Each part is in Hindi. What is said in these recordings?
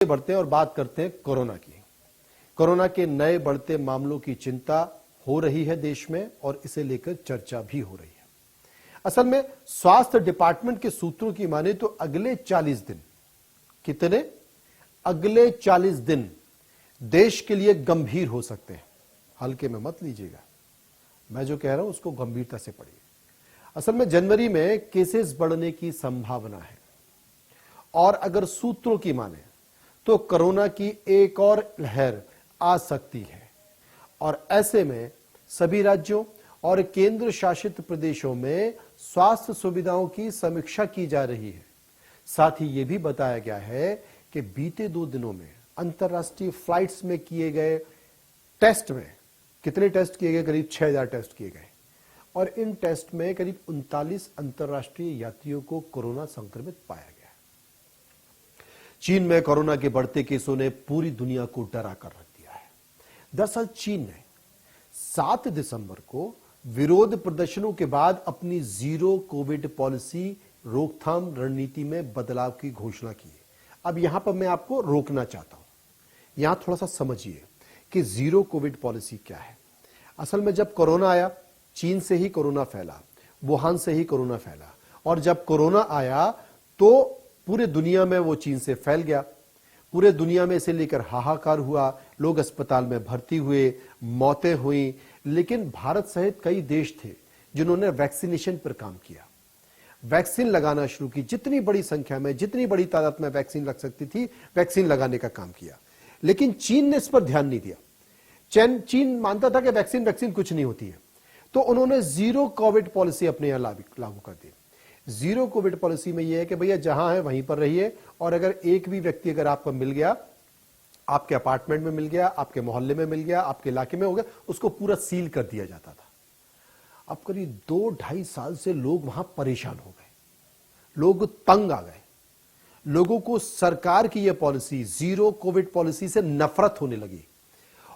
बढ़ते हैं और बात करते हैं कोरोना की। कोरोना के नए बढ़ते मामलों की चिंता हो रही है देश में और इसे लेकर चर्चा भी हो रही है। असल में स्वास्थ्य डिपार्टमेंट के सूत्रों की माने तो अगले 40 दिन, कितने? अगले 40 दिन देश के लिए गंभीर हो सकते हैं। हल्के में मत लीजिएगा, मैं जो कह रहा हूं उसको गंभीरता से पढ़िए। असल में जनवरी में केसेस बढ़ने की संभावना है और अगर सूत्रों की माने तो कोरोना की एक और लहर आ सकती है और ऐसे में सभी राज्यों और केंद्र शासित प्रदेशों में स्वास्थ्य सुविधाओं की समीक्षा की जा रही है। साथ ही यह भी बताया गया है कि बीते 2 दिनों में अंतर्राष्ट्रीय फ्लाइट्स में किए गए टेस्ट में कितने टेस्ट किए गए? करीब 6000 टेस्ट किए गए और इन टेस्ट में करीब 39 अंतर्राष्ट्रीय यात्रियों को कोरोना संक्रमित पाया गया। चीन में कोरोना के बढ़ते केसों ने पूरी दुनिया को डरा कर रख दिया है। दरअसल चीन ने 7 दिसंबर को विरोध प्रदर्शनों के बाद अपनी जीरो कोविड पॉलिसी रोकथाम रणनीति में बदलाव की घोषणा की है। अब यहां पर मैं आपको रोकना चाहता हूं, यहां थोड़ा सा समझिए कि जीरो कोविड पॉलिसी क्या है। असल में जब कोरोना आया, चीन से ही कोरोना फैला, वुहान से ही कोरोना फैला और जब कोरोना आया तो पूरे दुनिया में वो चीन से फैल गया। पूरे दुनिया में इसे लेकर हाहाकार हुआ, लोग अस्पताल में भर्ती हुए, मौतें हुई। लेकिन भारत सहित कई देश थे जिन्होंने वैक्सीनेशन पर काम किया, वैक्सीन लगाना शुरू की। जितनी बड़ी संख्या में, जितनी बड़ी तादाद में वैक्सीन लग सकती थी, वैक्सीन लगाने का काम किया। लेकिन चीन ने इस पर ध्यान नहीं दिया। चीन मानता था कि वैक्सीन कुछ नहीं होती है, तो उन्होंने जीरो कोविड पॉलिसी अपने यहां लागू कर दी। जीरो कोविड पॉलिसी में यह है कि भैया जहां है वहीं पर रहिए और अगर एक भी व्यक्ति अगर आपको मिल गया, आपके अपार्टमेंट में मिल गया, आपके मोहल्ले में मिल गया, आपके इलाके में हो गया, उसको पूरा सील कर दिया जाता था। अब करीब 2-2.5 साल से लोग वहां परेशान हो गए, लोग तंग आ गए। लोगों को सरकार की यह पॉलिसी, जीरो कोविड पॉलिसी से नफरत होने लगी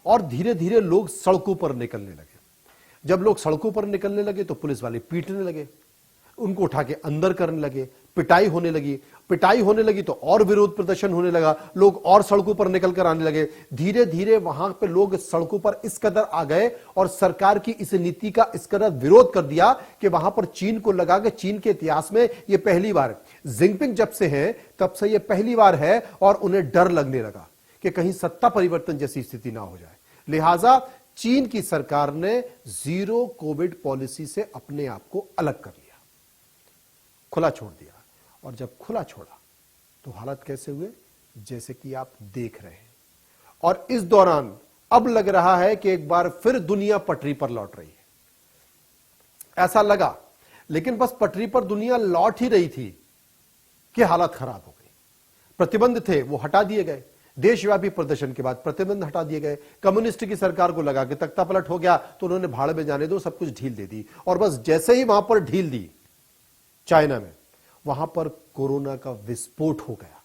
और धीरे धीरे लोग सड़कों पर निकलने लगे। जब लोग सड़कों पर निकलने लगे तो पुलिस वाले पीटने लगे, उनको उठा के अंदर करने लगे, पिटाई होने लगी तो और विरोध प्रदर्शन होने लगा, लोग और सड़कों पर निकल कर आने लगे। धीरे धीरे वहां पे लोग सड़कों पर इस कदर आ गए और सरकार की इस नीति का इस कदर विरोध कर दिया कि वहां पर चीन को लगा कि चीन के इतिहास में यह पहली बार, जिनपिंग जब से हैं तब से यह पहली बार है और उन्हें डर लगने लगा कि कहीं सत्ता परिवर्तन जैसी स्थिति ना हो जाए। लिहाजा चीन की सरकार ने जीरो कोविड पॉलिसी से अपने आप को अलग कर लिया, खुला छोड़ दिया। और जब खुला छोड़ा तो हालात कैसे हुए, जैसे कि आप देख रहे हैं। और इस दौरान अब लग रहा है कि एक बार फिर दुनिया पटरी पर लौट रही है, ऐसा लगा। लेकिन बस पटरी पर दुनिया लौट ही रही थी कि हालत खराब हो गई। प्रतिबंध थे वो हटा दिए गए, देशव्यापी प्रदर्शन के बाद प्रतिबंध हटा दिए गए। कम्युनिस्ट की सरकार को लगा कि तख्ता पलट हो गया तो उन्होंने भाड़ में जाने दो, सब कुछ ढील दे दी। और बस जैसे ही वहां पर ढील दी चाइना में, वहां पर कोरोना का विस्फोट हो गया।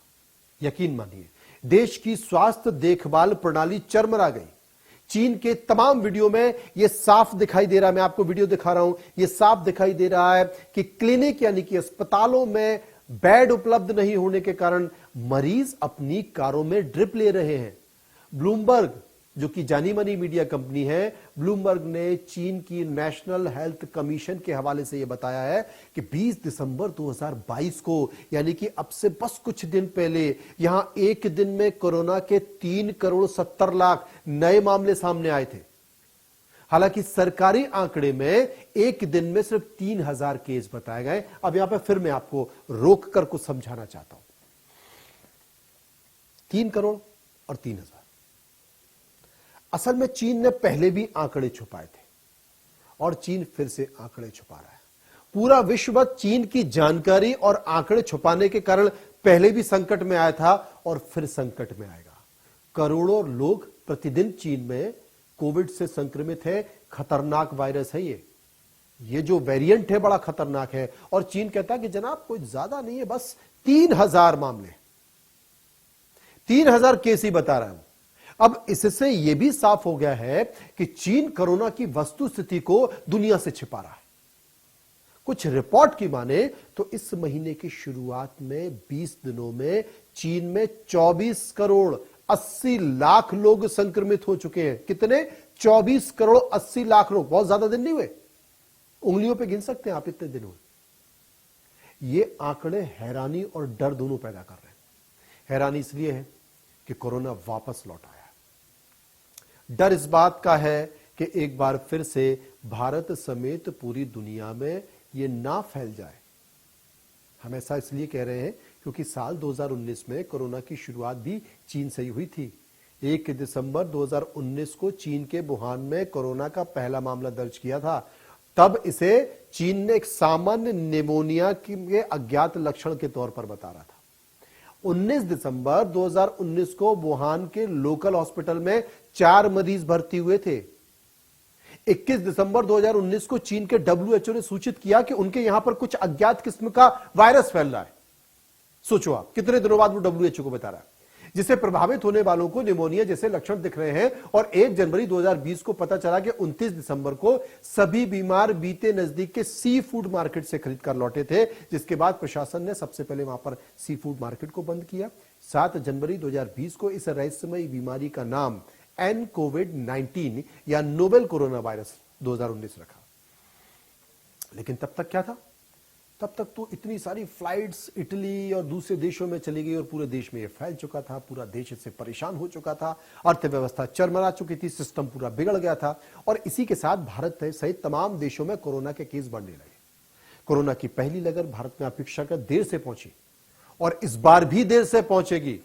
यकीन मानिए देश की स्वास्थ्य देखभाल प्रणाली चरमरा गई। चीन के तमाम वीडियो में यह साफ दिखाई दे रहा है, मैं आपको वीडियो दिखा रहा हूं, यह साफ दिखाई दे रहा है कि क्लिनिक यानी कि अस्पतालों में बेड उपलब्ध नहीं होने के कारण मरीज अपनी कारों में ड्रिप ले रहे हैं। ब्लूमबर्ग जो कि जानी मानी मीडिया कंपनी है, ब्लूमबर्ग ने चीन की नेशनल हेल्थ कमीशन के हवाले से यह बताया है कि 20 दिसंबर 2022 को, यानी कि अब से बस कुछ दिन पहले, यहां एक दिन में कोरोना के 3 करोड़ 70 लाख नए मामले सामने आए थे। हालांकि सरकारी आंकड़े में एक दिन में सिर्फ 3000 केस बताए गए। अब यहां पर फिर मैं आपको रोक कर कुछ समझाना चाहता हूं। 3 करोड़ और 3000, असल में चीन ने पहले भी आंकड़े छुपाए थे और चीन फिर से आंकड़े छुपा रहा है। पूरा विश्व चीन की जानकारी और आंकड़े छुपाने के कारण पहले भी संकट में आया था और फिर संकट में आएगा। करोड़ों लोग प्रतिदिन चीन में कोविड से संक्रमित है। खतरनाक वायरस है ये जो वेरिएंट है बड़ा खतरनाक है। और चीन कहता है कि जनाब कोई ज्यादा नहीं है, बस 3000 मामले, 3000 केस ही बता रहा हूं। अब इससे यह भी साफ हो गया है कि चीन कोरोना की वस्तुस्थिति को दुनिया से छिपा रहा है। कुछ रिपोर्ट की माने तो इस महीने की शुरुआत में 20 दिनों में चीन में 24 करोड़ 80 लाख लोग संक्रमित हो चुके हैं। कितने? 24 करोड़ 80 लाख लोग। बहुत ज्यादा दिन नहीं हुए, उंगलियों पे गिन सकते हैं आप इतने दिन हुए। ये आंकड़े हैरानी और डर दोनों पैदा कर रहे हैं। हैरानी इसलिए है कि कोरोना वापस लौट आया। डर इस बात का है कि एक बार फिर से भारत समेत पूरी दुनिया में ये ना फैल जाए। हम ऐसा इसलिए कह रहे हैं क्योंकि साल 2019 में कोरोना की शुरुआत भी चीन से ही हुई थी। 1 दिसंबर 2019 को चीन के वुहान में कोरोना का पहला मामला दर्ज किया था। तब इसे चीन ने एक सामान्य निमोनिया के अज्ञात लक्षण के तौर पर बता रहा था। 19 दिसंबर 2019 को वुहान के लोकल हॉस्पिटल में 4 मरीज भर्ती हुए थे। 21 दिसंबर 2019 को चीन के WHO ने सूचित किया कि उनके यहां पर कुछ अज्ञात किस्म का वायरस फैल रहा है। सोचो आप, कितने दिनों बाद वो WHO को बता रहा है, जिससे प्रभावित होने वालों को निमोनिया जैसे लक्षण दिख रहे हैं। और 1 जनवरी 2020 को पता चला कि 29 दिसंबर को सभी बीमार बीते नजदीक के सी फूड मार्केट से खरीद कर लौटे थे, जिसके बाद प्रशासन ने सबसे पहले वहां पर सी फूड मार्केट को बंद किया। 7 जनवरी 2020 को इस रहस्यमयी बीमारी का नाम कोविड-19 या नोवेल कोरोना वायरस 2019 रखा। लेकिन तब तक क्या था? तब तक तो इतनी सारी फ्लाइट्स इटली और दूसरे देशों में चली गई और पूरे देश में यह फैल चुका था। पूरा देश इससे परेशान हो चुका था, अर्थव्यवस्था चरमरा चुकी थी, सिस्टम पूरा बिगड़ गया था। और इसी के साथ भारत सहित तमाम देशों में कोरोना के केस बढ़ने लगे। कोरोना की पहली लहर भारत में अपेक्षाकृत देर से पहुंची और इस बार भी देर से पहुंचेगी।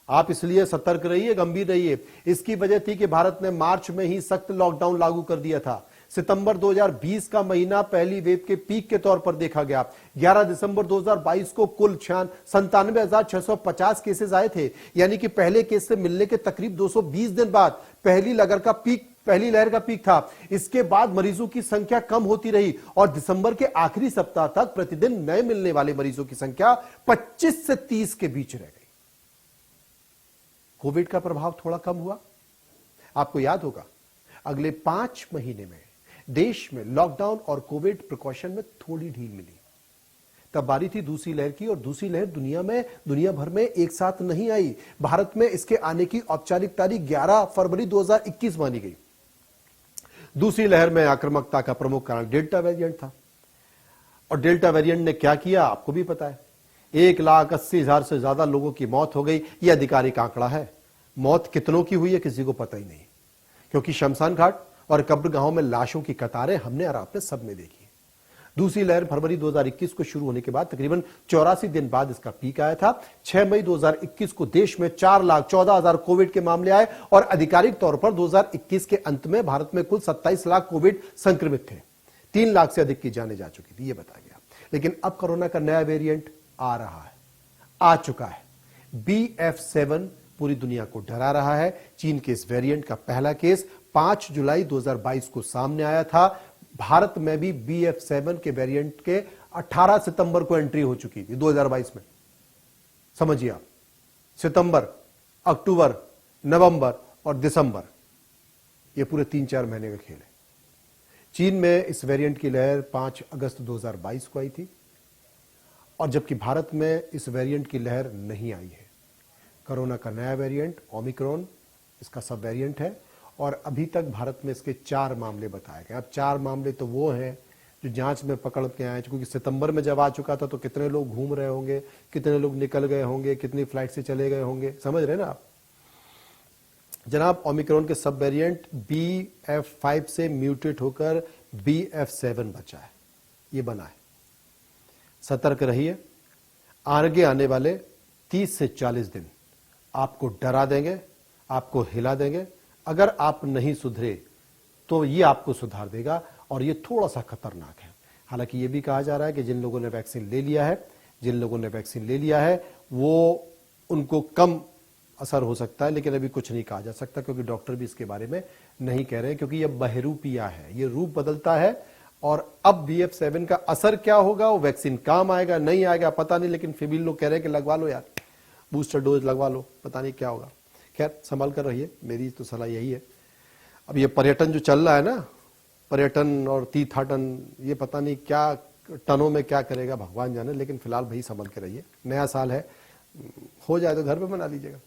आप इसलिए सतर्क रहिए, गंभीर रहिए। इसकी वजह थी कि भारत ने मार्च में ही सख्त लॉकडाउन लागू कर दिया था। सितंबर 2020 का महीना पहली वेव के पीक के तौर पर देखा गया। 11 दिसंबर 2022 को कुल 97,650 केसेस आए थे, यानी कि पहले केस से मिलने के तकरीब 220 दिन बाद पहली लहर का पीक था। इसके बाद मरीजों की संख्या कम होती रही और दिसंबर के आखिरी सप्ताह तक प्रतिदिन नए मिलने वाले मरीजों की संख्या 25 से 30 के बीच रह गई। कोविड का प्रभाव थोड़ा कम हुआ। आपको याद होगा, अगले 5 महीने में देश में लॉकडाउन और कोविड प्रिकॉशन में थोड़ी ढील मिली। तब बारी थी दूसरी लहर की, और दूसरी लहर दुनिया भर में एक साथ नहीं आई। भारत में इसके आने की औपचारिक तारीख 11 फरवरी 2021 मानी गई। दूसरी लहर में आक्रामकता का प्रमुख कारण डेल्टा वेरिएंट था। और डेल्टा वेरिएंट ने क्या किया आपको भी पता है। 1,80,000 से ज्यादा लोगों की मौत हो गई। यह आधिकारिक आंकड़ा है। मौत कितनों की हुई है किसी को पता ही नहीं, क्योंकि शमशान घाट और कब्रगाहों में लाशों की कतारें हमने और आपने सब में देखी। दूसरी लहर फरवरी 2021 को शुरू होने के बाद तकरीबन 84 दिन बाद इसका पीक आया था। 6 मई 2021 को देश में 4,14,000 कोविड के मामले आए और आधिकारिक तौर पर 2021 के अंत में भारत में कुल 27 लाख कोविड संक्रमित थे। 3 लाख से अधिक की जानें जा चुकी थी, यह बताया गया। लेकिन अब कोरोना का नया वेरिएंट आ चुका है। BF7 पूरी दुनिया को डरा रहा है। चीन के इस वेरिएंट का पहला केस 5 जुलाई 2022 को सामने आया था। भारत में भी BF7 के वेरिएंट के 18 सितंबर को एंट्री हो चुकी थी 2022 में। समझिए आप, सितंबर, अक्टूबर, नवंबर और दिसंबर, ये पूरे 3-4 महीने का खेल है। चीन में इस वेरिएंट की लहर 5 अगस्त 2022 को आई थी, और जबकि भारत में इस वेरिएंट की लहर नहीं आई है। कोरोना का नया वेरिएंट ओमिक्रॉन इसका सब वेरिएंट है, और अभी तक भारत में इसके 4 मामले बताए गए। अब 4 मामले तो वो हैं जो जांच में पकड़ के आए, क्योंकि सितंबर में जब आ चुका था तो कितने लोग घूम रहे होंगे, कितने लोग निकल गए होंगे, कितनी फ्लाइट से चले गए होंगे, समझ रहे ना आप। जनाब, ओमिक्रॉन के सब वेरिएंट BF5 से म्यूटेट होकर BF7 बचा है, ये बना है। सतर्क रहिए, आगे आने वाले 30 से 40 दिन आपको डरा देंगे, आपको हिला देंगे। अगर आप नहीं सुधरे तो ये आपको सुधार देगा, और ये थोड़ा सा खतरनाक है। हालांकि ये भी कहा जा रहा है कि जिन लोगों ने वैक्सीन ले लिया है वो उनको कम असर हो सकता है, लेकिन अभी कुछ नहीं कहा जा सकता, क्योंकि डॉक्टर भी इसके बारे में नहीं कह रहे हैं, क्योंकि ये बहरूपिया है, ये रूप बदलता है। और अब BF7 का असर क्या होगा, वो वैक्सीन काम आएगा नहीं आएगा पता नहीं, लेकिन फिर भी लोग कह रहे हैं कि लगवा लो यार, बूस्टर डोज लगवा लो, पता नहीं क्या होगा। खैर, संभाल कर रहिए, मेरी तो सलाह यही है। अब ये पर्यटन जो चल रहा है ना, पर्यटन और तीर्थाटन, ये पता नहीं क्या टनों में क्या करेगा भगवान जाने, लेकिन फिलहाल भाई संभल के रहिए। नया साल है, हो जाए तो घर पे बना लीजिएगा।